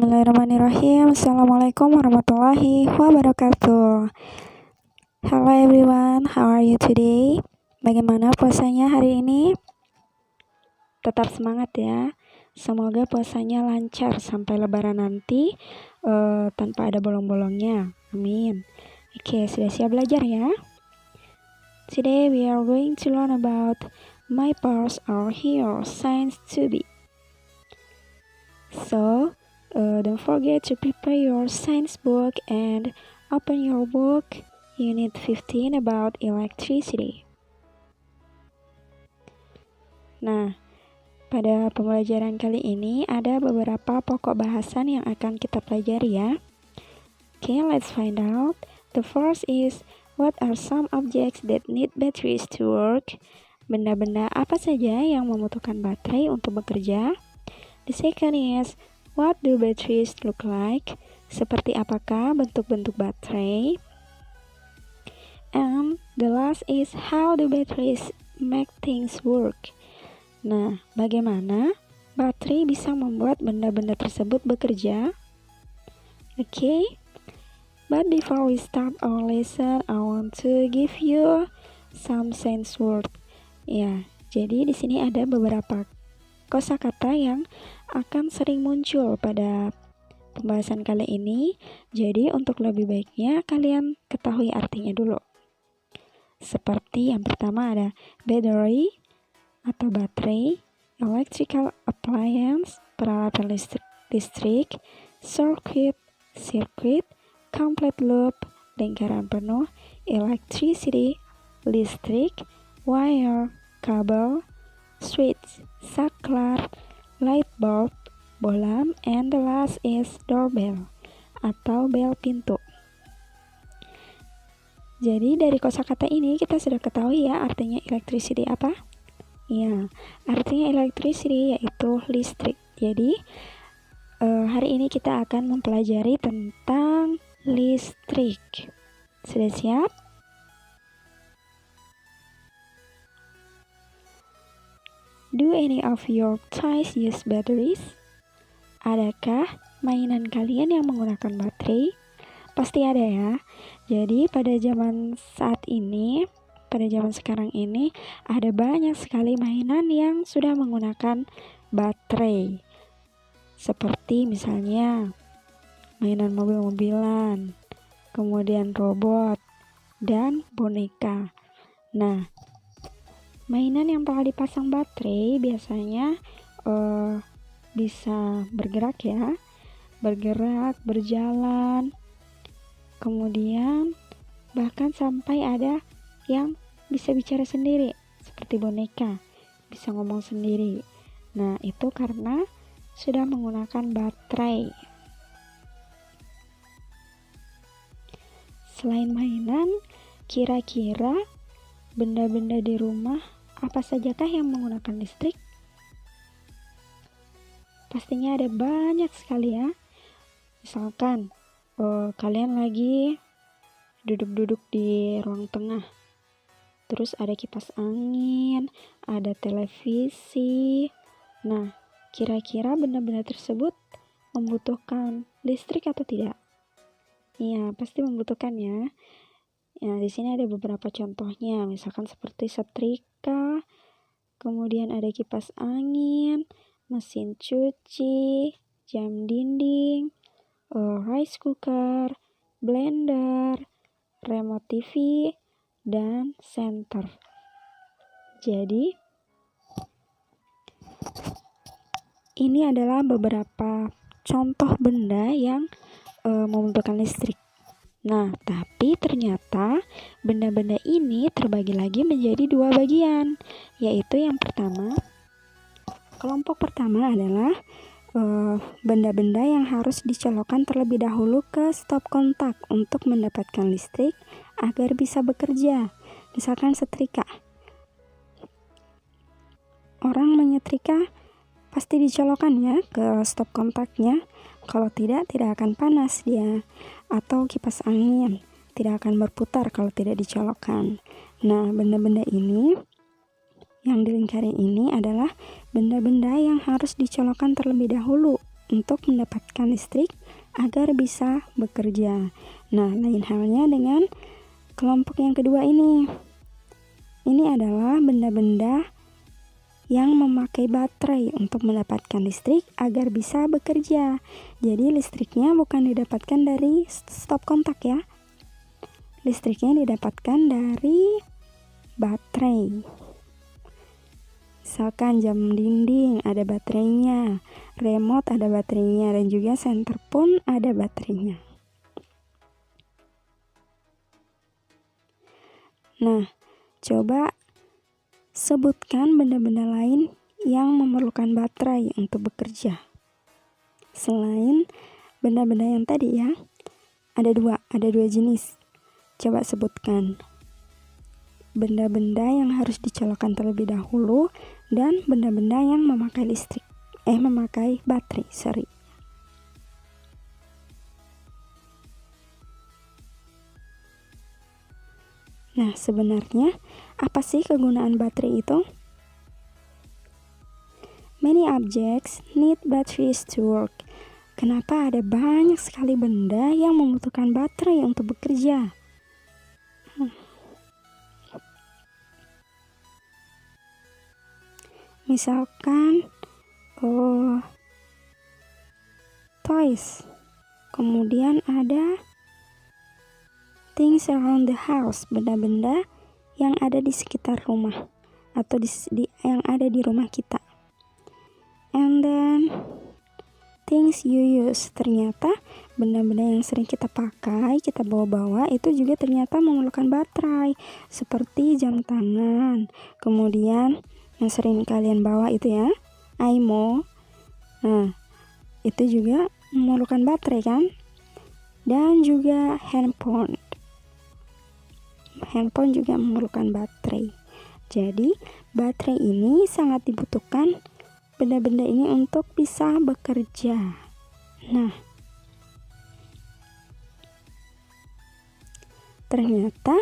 Bismillahirrahmanirrahim. Assalamualaikum warahmatullahi wabarakatuh. Hello everyone, how are you today? Bagaimana puasanya hari ini? Tetap semangat ya. Semoga puasanya lancar sampai lebaran nanti tanpa ada bolong-bolongnya. Amin. Oke, sudah siap belajar ya? Today we are going to learn about my purse are here signs to be. So, don't forget to prepare your science book and open your book. Unit 15 about electricity. Nah, pada pembelajaran kali ini ada beberapa pokok bahasan yang akan kita pelajari ya. Okay, let's find out. The first is, what are some objects that need batteries to work? Benda-benda apa saja yang membutuhkan baterai untuk bekerja? The second is, what do batteries look like? Seperti apakah bentuk-bentuk baterai? And the last is, how do batteries make things work? Nah, bagaimana baterai bisa membuat benda-benda tersebut bekerja? Okay, but before we start our lesson, I want to give you some science word. Ya, jadi di sini ada beberapa kosakata yang akan sering muncul pada pembahasan kali ini. Jadi untuk lebih baiknya kalian ketahui artinya dulu. Seperti yang pertama ada battery atau baterai, electrical appliance, peralatan listrik, circuit, complete loop, lingkaran penuh, electricity, listrik, wire, kabel, switch, saklar, light bulb, bolam, and the last is doorbell atau bel pintu. Jadi dari kosakata ini kita sudah ketahui ya artinya electricity apa? Ya, artinya electricity yaitu listrik. Jadi hari ini kita akan mempelajari tentang listrik. Sudah siap? Do any of your toys use batteries? Adakah mainan kalian yang menggunakan baterai? Pasti ada ya. Jadi pada zaman sekarang ini ada banyak sekali mainan yang sudah menggunakan baterai. Seperti misalnya mainan mobil-mobilan, kemudian robot, dan boneka. Nah, mainan yang telah dipasang baterai biasanya bisa bergerak ya, berjalan, kemudian bahkan sampai ada yang bisa bicara sendiri, seperti boneka, bisa ngomong sendiri. Nah, itu karena sudah menggunakan baterai. Selain mainan, kira-kira benda-benda di rumah apa sajakah yang menggunakan listrik? Pastinya ada banyak sekali ya. Misalkan kalian lagi duduk-duduk di ruang tengah, terus ada kipas angin, ada televisi. Nah, kira-kira benda-benda tersebut membutuhkan listrik atau tidak? Iya, pasti membutuhkan ya. Ya, di sini ada beberapa contohnya, misalkan seperti setrika, kemudian ada kipas angin, mesin cuci, jam dinding, rice cooker, blender, remote TV, dan senter. Jadi, ini adalah beberapa contoh benda yang membutuhkan listrik. Nah, tapi ternyata benda-benda ini terbagi lagi menjadi dua bagian, yaitu yang pertama, kelompok pertama adalah benda-benda yang harus dicolokkan terlebih dahulu ke stop kontak untuk mendapatkan listrik agar bisa bekerja. Misalkan setrika. Orang menyetrika pasti dicolokkan ya ke stop kontaknya. Kalau tidak akan panas dia. Atau kipas angin tidak akan berputar kalau tidak dicolokkan. Nah, benda-benda ini yang dilingkari ini adalah benda-benda yang harus dicolokkan terlebih dahulu untuk mendapatkan listrik agar bisa bekerja. Nah, lain halnya dengan kelompok yang kedua ini. Ini adalah benda-benda yang memakai baterai untuk mendapatkan listrik agar bisa bekerja. Jadi listriknya bukan didapatkan dari stop kontak ya. Listriknya didapatkan dari baterai. Misalkan jam dinding ada baterainya, remote ada baterainya, dan juga senter pun ada baterainya. Nah, coba sebutkan benda-benda lain yang memerlukan baterai untuk bekerja. Selain benda-benda yang tadi ya, ada dua jenis. Coba sebutkan benda-benda yang harus dicolokkan terlebih dahulu dan benda-benda yang memakai memakai baterai. Nah, sebenarnya apa sih kegunaan baterai itu? Many objects need batteries to work. Kenapa ada banyak sekali benda yang membutuhkan baterai untuk bekerja? Misalkan toys. Kemudian ada things around the house, benda-benda yang ada di sekitar rumah atau yang ada di rumah kita. And then things you use, ternyata benda-benda yang sering kita pakai, kita bawa-bawa itu juga ternyata memerlukan baterai, seperti jam tangan. Kemudian yang sering kalian bawa itu ya, Aimo. Nah, itu juga memerlukan baterai kan? Dan juga handphone. Handphone juga memerlukan baterai. Jadi, baterai ini sangat dibutuhkan benda-benda ini untuk bisa bekerja. Nah, ternyata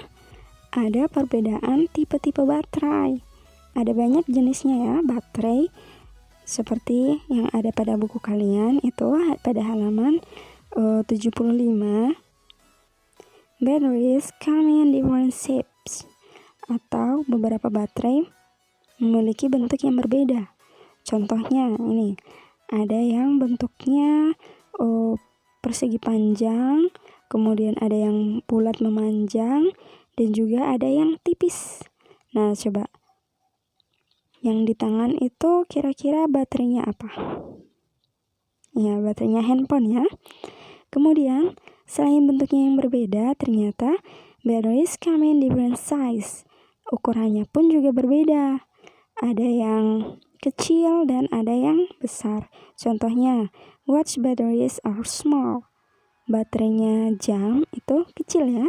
ada perbedaan tipe-tipe baterai. Ada banyak jenisnya ya baterai, seperti yang ada pada buku kalian itu pada halaman 75. Batteries come in different shapes, atau beberapa baterai memiliki bentuk yang berbeda. Contohnya ini, ada yang bentuknya persegi panjang, kemudian ada yang bulat memanjang, dan juga ada yang tipis. Nah, coba yang di tangan itu kira-kira baterainya apa? Ya, baterainya handphone ya. Kemudian, selain bentuknya yang berbeda, ternyata batteries come in different size. Ukurannya pun juga berbeda. Ada yang kecil dan ada yang besar. Contohnya, watch batteries are small. Baterainya jam itu kecil ya.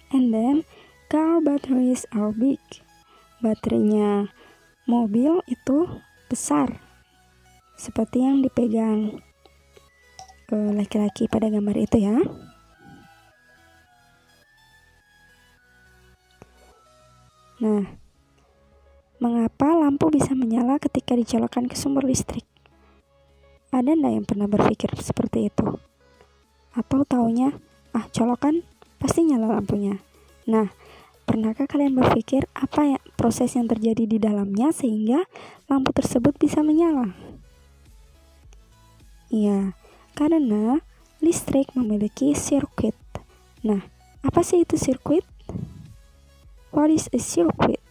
And then, car batteries are big. Baterainya mobil itu besar, seperti yang dipegang laki-laki pada gambar itu ya. Nah, mengapa lampu bisa menyala ketika dicolokkan ke sumber listrik? Ada nggak yang pernah berpikir seperti itu? Atau taunya, colokan pasti nyala lampunya. Nah, pernahkah kalian berpikir apa ya proses yang terjadi di dalamnya sehingga lampu tersebut bisa menyala? Iya, karena listrik memiliki sirkuit. Nah, apa sih itu sirkuit? What is a circuit?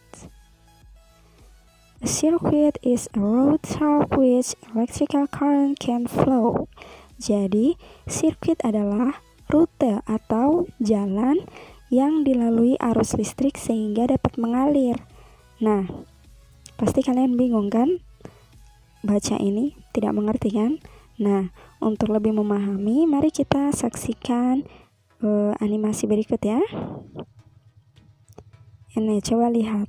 A circuit is a road through which electrical current can flow. Jadi, sirkuit adalah rute atau jalan yang dilalui arus listrik sehingga dapat mengalir. Nah, pasti kalian bingung kan? Baca ini tidak mengerti kan? Nah, untuk lebih memahami, mari kita saksikan animasi berikut ya. Ini coba lihat.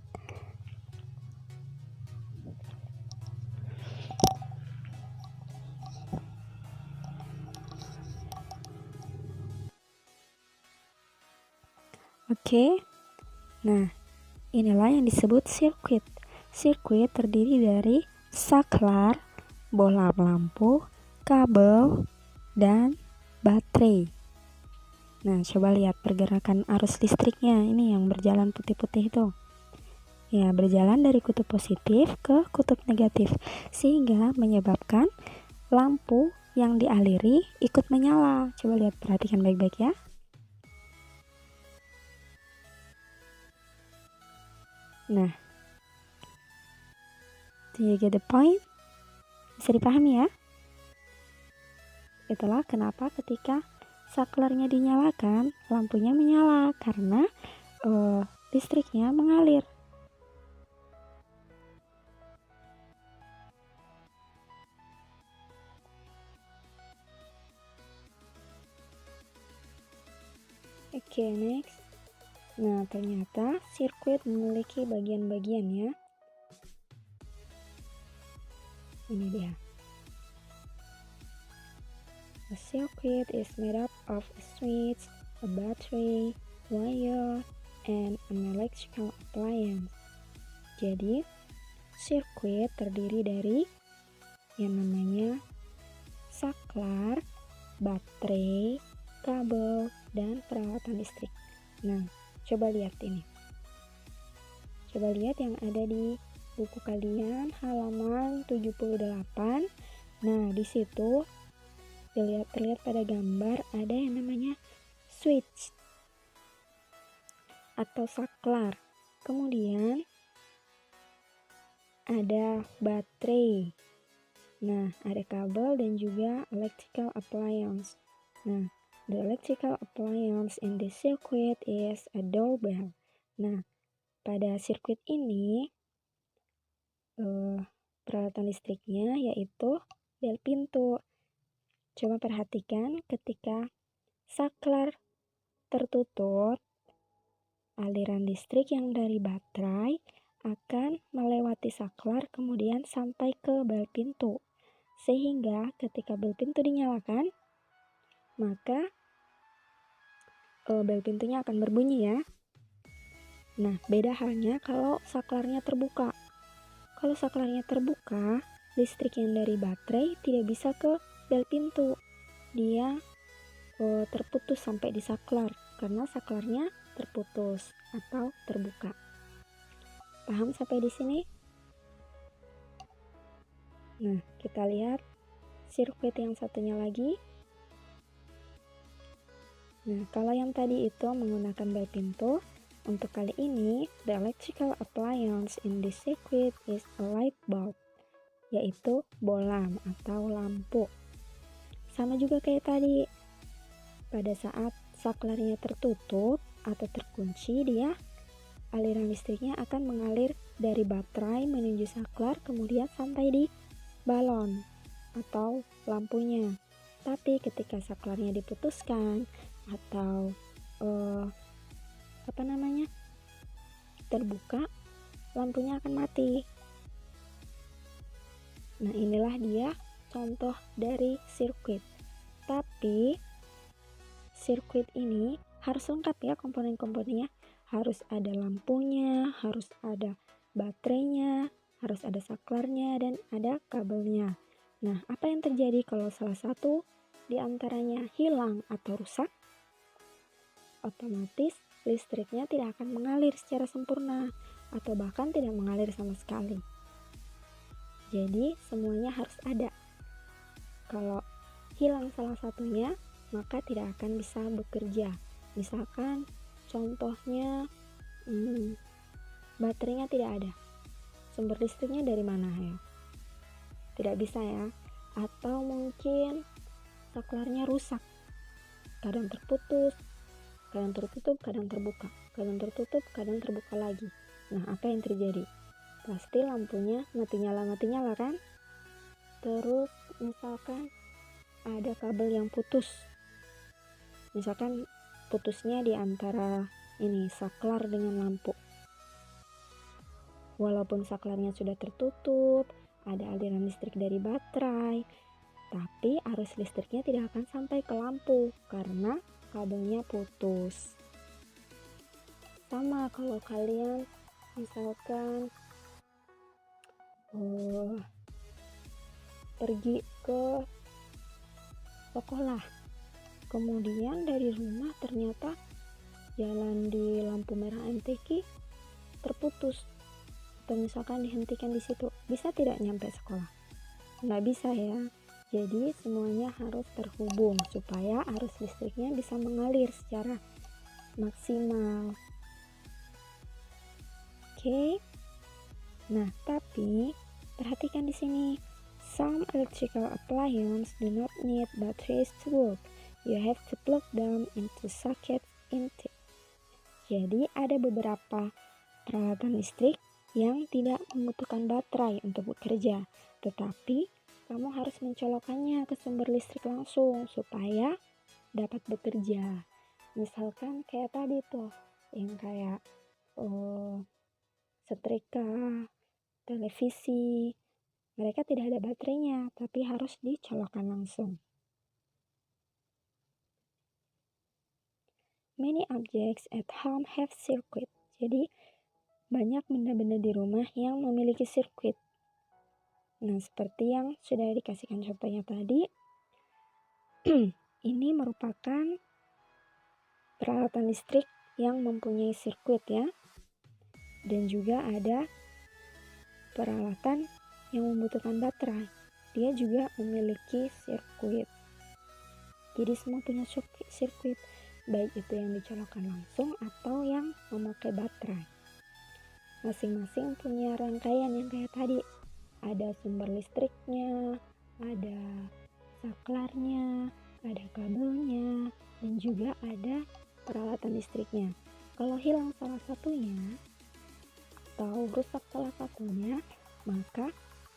Oke. Nah, inilah yang disebut sirkuit. Sirkuit terdiri dari saklar, bola lampu, kabel, dan baterai. Nah, coba lihat pergerakan arus listriknya. Ini yang berjalan putih-putih itu. Ya, berjalan dari kutub positif ke kutub negatif, sehingga menyebabkan lampu yang dialiri ikut menyala. Coba lihat, perhatikan baik-baik ya. Nah, do you get the point? Bisa dipahami ya? Itulah kenapa ketika saklarnya dinyalakan, lampunya menyala karena listriknya mengalir. Oke, next. Nah, ternyata sirkuit memiliki bagian-bagian ya. Ini dia. A circuit is made up of a switch, a battery, wire, and an electrical appliance. Jadi, sirkuit terdiri dari yang namanya saklar, baterai, kabel, dan peralatan listrik. Nah, coba lihat ini. Coba lihat yang ada di buku kalian halaman 78. Nah, di situ terlihat pada gambar ada yang namanya switch atau saklar. Kemudian ada baterai. Nah, ada kabel dan juga electrical appliance. Nah, the electrical appliance in the circuit is a doorbell. Nah, pada sirkuit ini peralatan listriknya yaitu bel pintu. Coba perhatikan ketika saklar tertutup, aliran listrik yang dari baterai akan melewati saklar kemudian sampai ke bel pintu. Sehingga ketika bel pintu dinyalakan, maka bel pintunya akan berbunyi ya. Nah, beda halnya kalau saklarnya terbuka. Kalau saklarnya terbuka, listrik yang dari baterai tidak bisa ke bel pintu. Dia terputus sampai di saklar karena saklarnya terputus atau terbuka. Paham sampai di sini? Nah, kita lihat sirkuit yang satunya lagi. Nah, kalau yang tadi itu menggunakan bel pintu, untuk kali ini the electrical appliance in this circuit is a light bulb, yaitu bolam atau lampu. Sama juga kayak tadi. Pada saat saklarnya tertutup atau terkunci, aliran listriknya akan mengalir dari baterai menuju saklar kemudian sampai di balon atau lampunya. Tapi ketika saklarnya diputuskan atau terbuka, lampunya akan mati. Nah, inilah dia contoh dari sirkuit. Tapi sirkuit ini harus lengkap ya komponen-komponennya. Harus ada lampunya, harus ada baterainya, harus ada saklarnya, dan ada kabelnya. Nah, apa yang terjadi kalau salah satu di antaranya hilang atau rusak? Otomatis listriknya tidak akan mengalir secara sempurna atau bahkan tidak mengalir sama sekali. Jadi, semuanya harus ada. Kalau hilang salah satunya, maka tidak akan bisa bekerja. Misalkan contohnya baterainya tidak ada, sumber listriknya dari mana ya? Tidak bisa ya. Atau mungkin saklarnya rusak, kadang terputus, kadang tertutup, kadang terbuka, kadang tertutup, kadang terbuka lagi. Nah, apa yang terjadi? Pasti lampunya mati nyala kan? Terus misalkan ada kabel yang putus, misalkan putusnya di antara ini saklar dengan lampu. Walaupun saklarnya sudah tertutup, ada aliran listrik dari baterai, tapi arus listriknya tidak akan sampai ke lampu karena kabelnya putus. Sama kalau kalian misalkan pergi ke sekolah. Kemudian dari rumah ternyata jalan di lampu merah MTQ terputus atau misalkan dihentikan di situ, bisa tidak nyampe sekolah? Nggak bisa ya. Jadi semuanya harus terhubung supaya arus listriknya bisa mengalir secara maksimal. Oke. Nah, tapi perhatikan di sini. Some electrical appliances do not need batteries to work. You have to plug them into sockets intake. Jadi ada beberapa peralatan listrik yang tidak membutuhkan baterai untuk bekerja, tetapi kamu harus mencolokkannya ke sumber listrik langsung supaya dapat bekerja. Misalkan kayak tadi tuh, yang kayak setrika, televisi, mereka tidak ada baterainya, tapi harus dicolokkan langsung. Many objects at home have circuit. Jadi, banyak benda-benda di rumah yang memiliki sirkuit. Nah, seperti yang sudah dikasihkan contohnya tadi, ini merupakan peralatan listrik yang mempunyai sirkuit ya. Dan juga ada peralatan yang membutuhkan baterai. Dia juga memiliki sirkuit. Jadi semua punya sirkuit, baik itu yang dicolokkan langsung atau yang memakai baterai. Masing-masing punya rangkaian yang kayak tadi. Ada sumber listriknya, ada saklarnya, ada kabelnya, dan juga ada peralatan listriknya. Kalau hilang salah satunya atau rusak salah satunya, maka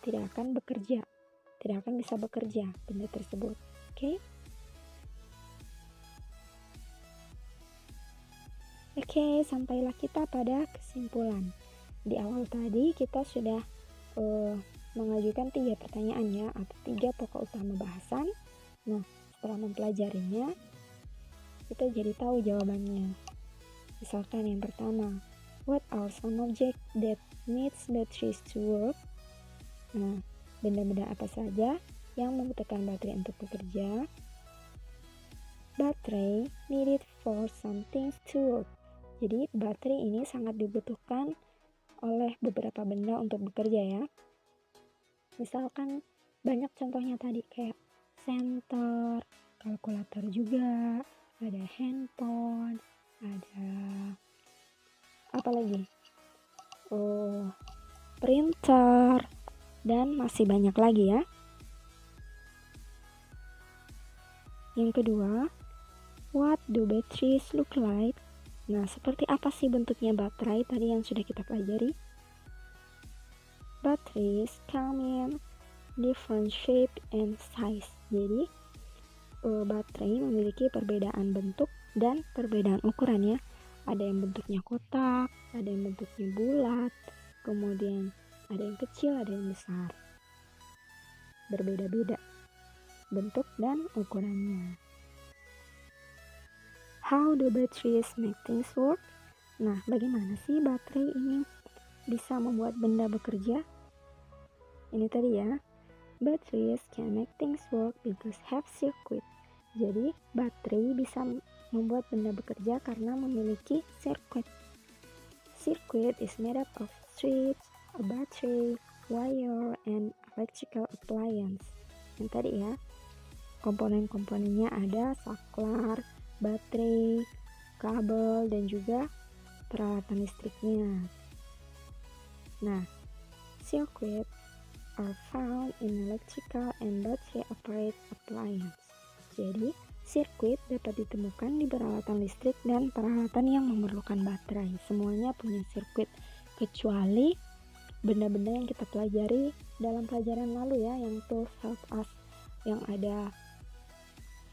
tidak akan bisa bekerja benda tersebut. Oke? Oke, sampailah kita pada kesimpulan. Di awal tadi kita sudah mengajukan 3 pertanyaan ya, atau 3 pokok utama bahasan. Nah, setelah mempelajarinya, kita jadi tahu jawabannya. Misalkan yang pertama, what are some objects that needs batteries to work? Nah, benda-benda apa saja yang membutuhkan baterai untuk bekerja? Baterai needed for some things to work. Jadi, baterai ini sangat dibutuhkan oleh beberapa benda untuk bekerja ya. Misalkan banyak contohnya tadi kayak senter, kalkulator juga, ada handphone, ada apa lagi? Printer, dan masih banyak lagi ya. Yang kedua, what do batteries look like? Nah, seperti apa sih bentuknya baterai tadi yang sudah kita pelajari? Batteries come in different shape and size. Jadi, baterai memiliki perbedaan bentuk dan perbedaan ukuran ya. Ada yang bentuknya kotak, ada yang bentuknya bulat, kemudian ada yang kecil, ada yang besar. Berbeda-beda bentuk dan ukurannya. How do batteries make things work? Nah, bagaimana sih baterai ini bisa membuat benda bekerja? Ini tadi ya. Batteries can make things work because have circuit. Jadi, baterai bisa membuat benda bekerja karena memiliki sirkuit. Circuit is made up of switch, a battery, wire, and electrical appliance. Yang tadi ya, komponen-komponennya ada saklar, baterai, kabel, dan juga peralatan listriknya. Nah, circuit are found in electrical and battery operated appliance. Jadi, sirkuit dapat ditemukan di peralatan listrik dan peralatan yang memerlukan baterai. Semuanya punya sirkuit, kecuali benda-benda yang kita pelajari dalam pelajaran lalu ya, yang tools help us, yang ada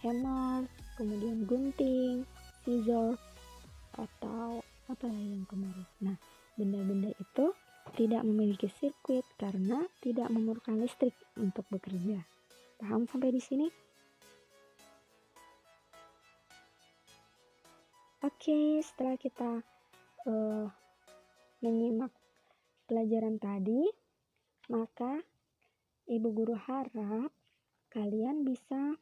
hammer, kemudian gunting, scissor, atau apa lagi yang kemarin. Nah, benda-benda itu tidak memiliki sirkuit karena tidak memerlukan listrik untuk bekerja. Paham sampai di sini? Oke, setelah kita menyimak pelajaran tadi, maka Ibu Guru harap kalian bisa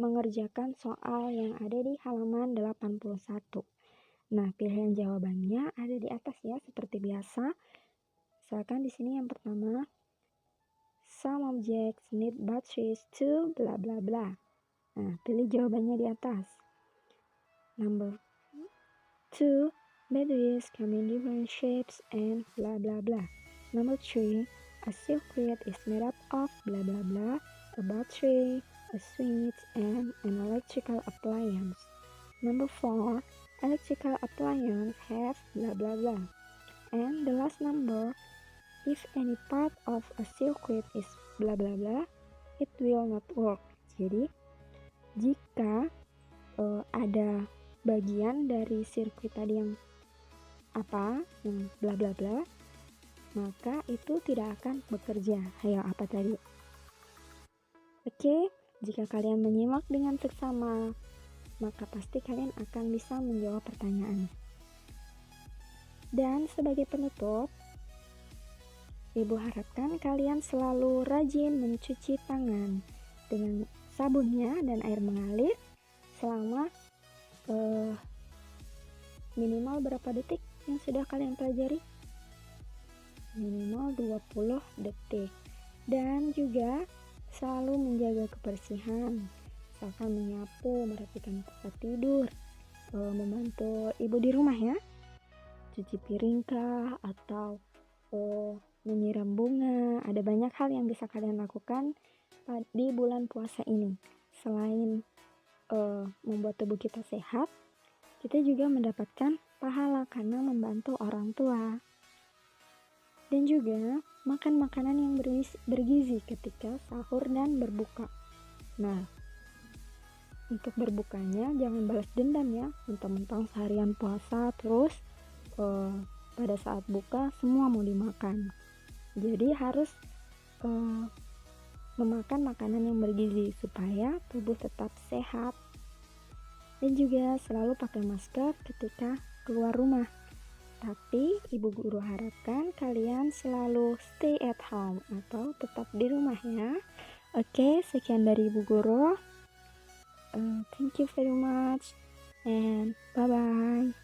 mengerjakan soal yang ada di halaman 81. Nah, pilihan jawabannya ada di atas ya, seperti biasa. Misalkan di sini yang pertama, some objects need batteries to bla bla bla. Nah, pilih jawabannya di atas. Number 2, batteries come in different shapes and bla bla bla. Number 3, a circuit is made up of bla bla bla, a battery, a switch, and an electrical appliance. Number 4, electrical appliance have bla bla bla. And the last number, if any part of a circuit is bla bla bla, it will not work. Jadi, jika ada bagian dari sirkuit tadi yang bla bla bla, maka itu tidak akan bekerja. Ayo, apa tadi? Oke, jika kalian menyimak dengan seksama, maka pasti kalian akan bisa menjawab pertanyaan. Dan sebagai penutup, Ibu harapkan kalian selalu rajin mencuci tangan dengan sabunnya dan air mengalir selama minimal berapa detik yang sudah kalian pelajari? Minimal 20 detik. Dan juga selalu menjaga kebersihan, misalkan menyapu, merapikan tempat tidur, membantu ibu di rumah ya, cuci piring kah, atau menyiram bunga. Ada banyak hal yang bisa kalian lakukan di bulan puasa ini. Selain membuat tubuh kita sehat, kita juga mendapatkan pahala karena membantu orang tua. Dan juga makan makanan yang bergizi ketika sahur dan berbuka. Nah, untuk berbukanya jangan balas dendam ya, mentang-mentang seharian puasa terus pada saat buka semua mau dimakan. Jadi harus memakan makanan yang bergizi supaya tubuh tetap sehat. Dan juga selalu pakai masker ketika keluar rumah. Tapi Ibu Guru harapkan kalian selalu stay at home atau tetap di rumah ya. Oke, sekian dari Ibu Guru. Thank you very much and bye-bye.